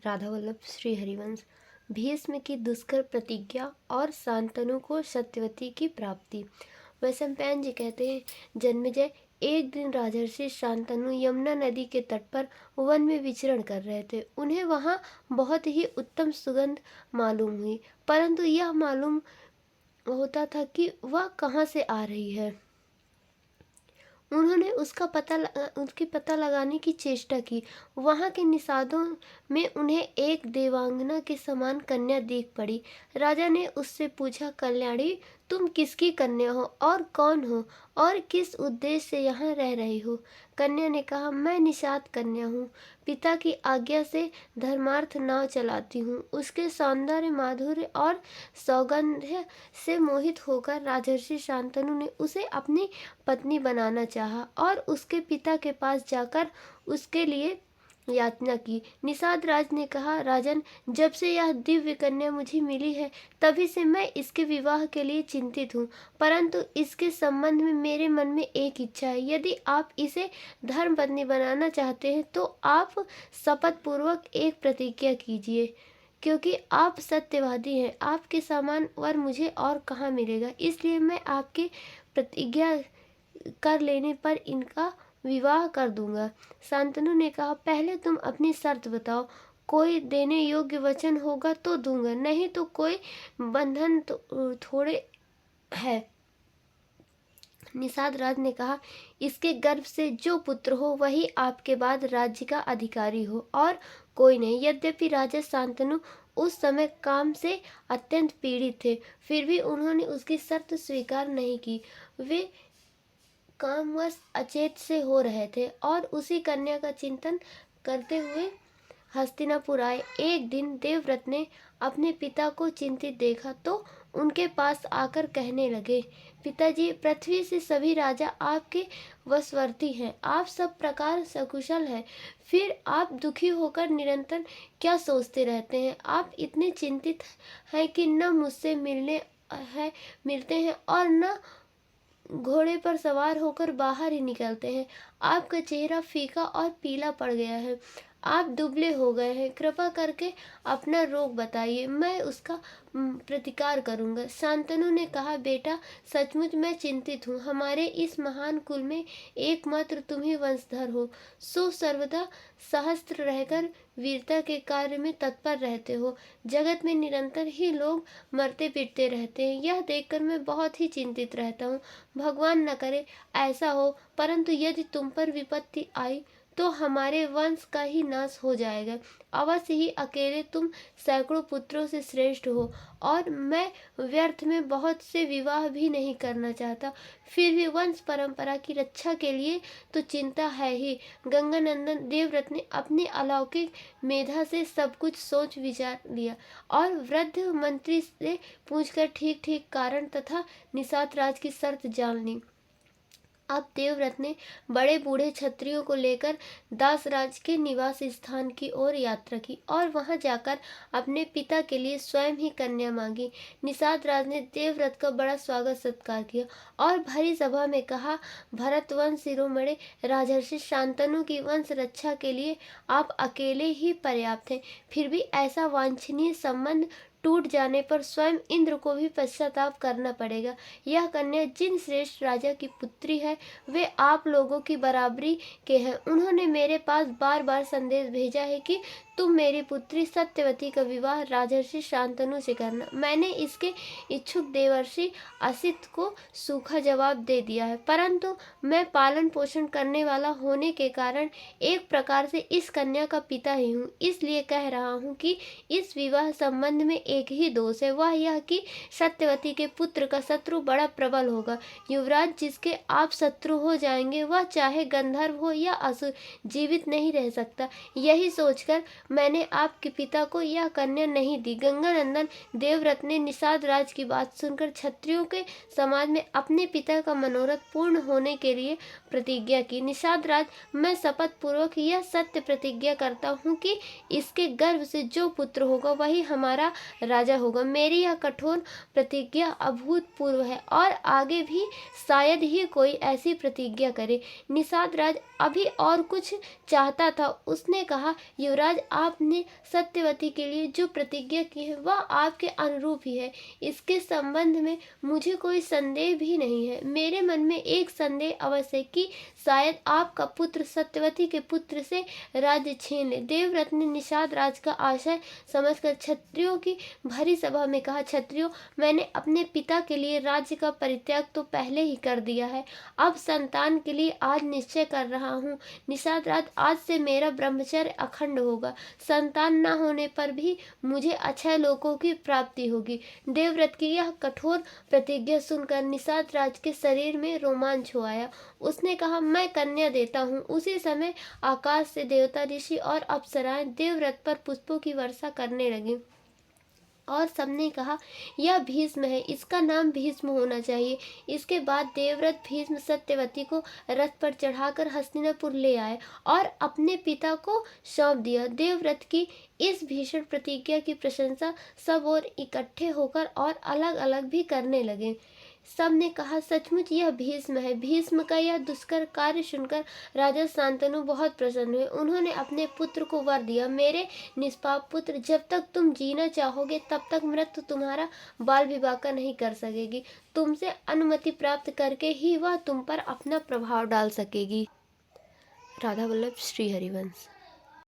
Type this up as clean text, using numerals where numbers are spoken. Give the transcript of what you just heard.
राधा वल्लभ श्री हरिवंश। भीष्म की दुष्कर प्रतिज्ञा और शांतनु को सत्यवती की प्राप्ति। वैशंपायन जी कहते हैं, जन्मेजय, एक दिन राजर्षि शांतनु यमुना नदी के तट पर वन में विचरण कर रहे थे। उन्हें वहां बहुत ही उत्तम सुगंध मालूम हुई, परंतु यह मालूम होता था कि वह कहाँ से आ रही है। उन्होंने उसकी पता लगाने की चेष्टा की। वहां के निषादों में उन्हें एक देवांगना के समान कन्या दिख पड़ी। राजा ने उससे पूछा, कल्याणी, तुम किसकी कन्या हो और कौन हो और किस उद्देश्य से यहाँ रह रही हो? कन्या ने कहा, मैं निषाद कन्या हूँ। पिता की आज्ञा से धर्मार्थ नाव चलाती हूँ। उसके सौंदर्य, माधुर्य और सौगंध्य से मोहित होकर राजर्षि शांतनु ने उसे अपनी पत्नी बनाना चाहा और उसके पिता के पास जाकर उसके लिए याचना की। निषाद राज ने कहा, राजन, जब से यह दिव्य कन्या मुझे मिली है तभी से मैं इसके विवाह के लिए चिंतित हूँ, परंतु इसके संबंध में मेरे मन में एक इच्छा है। यदि आप इसे धर्म पत्नी बनाना चाहते हैं तो आप शपथ पूर्वक एक प्रतिज्ञा कीजिए, क्योंकि आप सत्यवादी हैं। आपके समान वर मुझे और कहाँ मिलेगा, इसलिए मैं आपकी प्रतिज्ञा कर लेने पर इनका विवाह कर दूंगा। शांतनु ने कहा, पहले तुम अपनी शर्त बताओ। कोई देने योग्य वचन होगा तो दूंगा, नहीं तो कोई बंधन तो थोड़े है। निषाद राज ने कहा, इसके गर्भ से जो पुत्र हो वही आपके बाद राज्य का अधिकारी हो और कोई नहीं। यद्यपि राजा शांतनु उस समय काम से अत्यंत पीड़ित थे, फिर भी उन्होंने उसकी शर्त स्वीकार नहीं की। वे कामवश अचेत से हो रहे थे और उसी कन्या का चिंतन करते हुए हस्तिनापुर आए। एक दिन देवव्रत ने अपने पिता को चिंतित देखा तो उनके पास आकर कहने लगे, पिताजी, पृथ्वी से सभी राजा आपके वशवर्ती हैं। आप सब प्रकार सकुशल हैं, फिर आप दुखी होकर निरंतर क्या सोचते रहते हैं? आप इतने चिंतित हैं कि न मुझसे मिलते हैं और न घोड़े पर सवार होकर बाहर ही निकलते हैं। आपका चेहरा फीका और पीला पड़ गया है, आप दुबले हो गए हैं। कृपा करके अपना रोग बताइए, मैं उसका प्रतिकार करूंगा। शांतनु ने कहा, बेटा, सचमुच मैं चिंतित हूँ। हमारे इस महान कुल में एकमात्र तुम ही वंशधर हो, सो सर्वदा सहस्त्र रहकर वीरता के कार्य में तत्पर रहते हो। जगत में निरंतर ही लोग मरते पिटते रहते हैं, यह देखकर मैं बहुत ही चिंतित रहता हूँ। भगवान न करे ऐसा हो, परंतु यदि तुम पर विपत्ति आई तो हमारे वंश का ही नाश हो जाएगा। अवश्य ही अकेले तुम सैकड़ों पुत्रों से श्रेष्ठ हो और मैं व्यर्थ में बहुत से विवाह भी नहीं करना चाहता। फिर भी वंश परंपरा की रक्षा के लिए तो चिंता है ही। गंगानंदन देवव्रत ने अपनी अलौकिक मेधा से सब कुछ सोच विचार लिया और वृद्ध मंत्री से पूछकर ठीक ठीक कारण तथा निषाद राज की शर्त जान ली। अब देवव्रत ने बड़े बूढ़े क्षत्रियों को लेकर दासराज के निवास स्थान की ओर यात्रा की और वहां जाकर अपने पिता के लिए स्वयं ही कन्या मांगी। निषाद राज ने देवव्रत का बड़ा स्वागत सत्कार किया और भरी सभा में कहा, भरतवंश शिरोमणि राजर्षि शांतनु की वंश रक्षा के लिए आप अकेले ही पर्याप्त हैं। फिर भी ऐसा वांछनीय संबंध टूट जाने पर स्वयं इंद्र को भी पश्चाताप करना पड़ेगा। यह कन्या जिन श्रेष्ठ राजा की पुत्री है वे आप लोगों की बराबरी के हैं। उन्होंने मेरे पास बार बार संदेश भेजा है कि तुम मेरी पुत्री सत्यवती का विवाह राजर्षि शांतनु से करना। मैंने इसके इच्छुक देवर्षि असित को सूखा जवाब दे दिया है, परंतु मैं पालन पोषण करने वाला होने के कारण एक प्रकार से इस कन्या का पिता ही हूँ। इसलिए कह रहा हूँ कि इस विवाह संबंध में एक ही दोष है, वह यह कि सत्यवती के पुत्र का शत्रु बड़ा प्रबल होगा। युवराज जिसके आप शत्रु हो जाएंगे वह चाहे गंधर्व हो या असुर जीवित नहीं रह सकता। यही सोचकर मैंने आपके पिता को यह कन्या नहीं दी। गंगानंदन देवव्रत ने निषाद राज की बात सुनकर क्षत्रियों के समाज में अपने पिता का मनोरथ पूर्ण होने के लिए प्रतिज्ञा की। निषाद राज, मैं शपथ पूर्वक यह सत्य प्रतिज्ञा करता हूँ कि इसके गर्भ से जो पुत्र होगा वही हमारा राजा होगा। मेरी यह कठोर प्रतिज्ञा अभूतपूर्व है और आगे भी शायद ही कोई ऐसी प्रतिज्ञा करे। निषाद राज अभी और कुछ चाहता था। उसने कहा, युवराज, आपने सत्यवती के लिए जो प्रतिज्ञा की है वह आपके अनुरूप ही है। इसके संबंध में मुझे कोई संदेह भी नहीं है। मेरे मन में एक संदेह अवश्य है कि शायद आपका पुत्र सत्यवती के पुत्र से राज्य छीन ले। देवव्रत ने निषाद राज का आशय समझकर क्षत्रियों की भरी सभा में कहा, क्षत्रियों, मैंने अपने पिता के लिए राज्य का परित्याग तो पहले ही कर दिया है, अब संतान के लिए आज निश्चय कर रहा हूँ। निषाद राज, आज से मेरा ब्रह्मचर्य अखंड होगा। संतान न होने पर भी मुझे अक्षय लोकों की प्राप्ति होगी। देवव्रत की यह कठोर प्रतिज्ञा सुनकर निषाद राज के शरीर में रोमांच हो आया। उसने कहा, मैं कन्या देता हूँ। उसी समय आकाश से देवता, ऋषि और अप्सराएं देवव्रत पर पुष्पों की वर्षा करने लगी और सबने कहा, यह भीष्म है, इसका नाम भीष्म होना चाहिए। इसके बाद देवव्रत भीष्म सत्यवती को रथ पर चढ़ाकर हस्तिनापुर ले आए और अपने पिता को सौंप दिया। देवव्रत की इस भीषण प्रतिज्ञा की प्रशंसा सब और इकट्ठे होकर और अलग अलग भी करने लगे। सबने कहा, सचमुच यह भीष्म है। भीष्म का यह दुष्कर कार्य सुनकर राजा शांतनु बहुत प्रसन्न हुए। उन्होंने अपने पुत्र को वर दिया, मेरे निष्पाप पुत्र, जब तक तुम जीना चाहोगे तब तक मृत्यु तुम्हारा बाल विवाह का नहीं कर सकेगी। तुमसे अनुमति प्राप्त करके ही वह तुम पर अपना प्रभाव डाल सकेगी। राधा वल्लभ श्री हरिवंश।